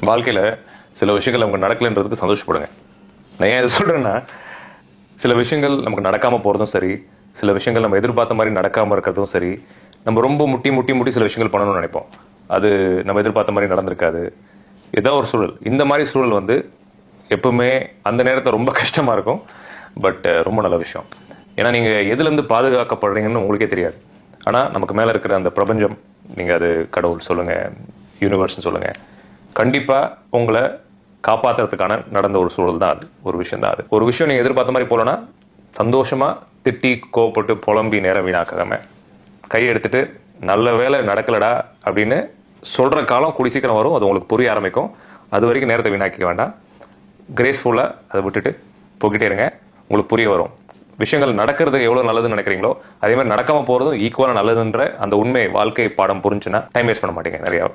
வாழ்க்கையில் சில விஷயங்கள் நமக்கு நடக்கலைன்றதுக்கு சந்தோஷப்படுங்க. நான் ஏன் இதை சொல்கிறேன்னா, சில விஷயங்கள் நமக்கு நடக்காமல் போகிறதும் சரி, சில விஷயங்கள் நம்ம எதிர்பார்த்த மாதிரி நடக்காமல் இருக்கிறதும் சரி, நம்ம ரொம்ப முட்டி சில விஷயங்கள் பண்ணணும்னு நினைப்போம். அது நம்ம எதிர்பார்த்த மாதிரி நடந்திருக்காது. ஏதோ ஒரு சூழல், இந்த மாதிரி சூழல் வந்து எப்பவுமே அந்த நேரத்தை ரொம்ப கஷ்டமாக இருக்கும். பட் ரொம்ப நல்ல விஷயம். ஏன்னா நீங்கள் எதுலேருந்து பாதுகாக்கப்படுறீங்கன்னு உங்களுக்கே தெரியாது. ஆனால் நமக்கு மேலே இருக்கிற அந்த பிரபஞ்சம், நீங்கள் அது கடவுள் சொல்லுங்கள், யூனிவர்ஸ்னு சொல்லுங்கள், கண்டிப்பாக உங்களை காப்பாற்றுறதுக்கான நடந்த ஒரு சூழல் தான் அது, ஒரு விஷயம் தான் அது. ஒரு விஷயம் நீங்கள் எதிர்பார்த்த மாதிரி போலனா சந்தோஷமாக திட்டி கோவப்பட்டு புலம்பி நேரம் வீணாக்காம கையை எடுத்துட்டு நல்ல வேலை நடக்கலடா அப்படின்னு சொல்கிற காலம் கூடி சீக்கிரம் வரும். அது உங்களுக்கு புரிய ஆரம்பிக்கும். அது வரைக்கும் நேரத்தை வீணாக்கிக்க வேண்டாம். கிரேஸ்ஃபுல்லாக அதை விட்டுட்டு போய்கிட்டே இருங்க. உங்களுக்கு புரிய வரும். விஷயங்கள் நடக்கிறது எவ்வளோ நல்லதுன்னு நினைக்கிறீங்களோ அதே மாதிரி நடக்காமல் போகிறதும் ஈக்குவலாக நல்லதுன்ற அந்த உண்மை வாழ்க்கை பாடம் புரிஞ்சுன்னா டைம் வேஸ்ட் பண்ண மாட்டீங்க நிறையா.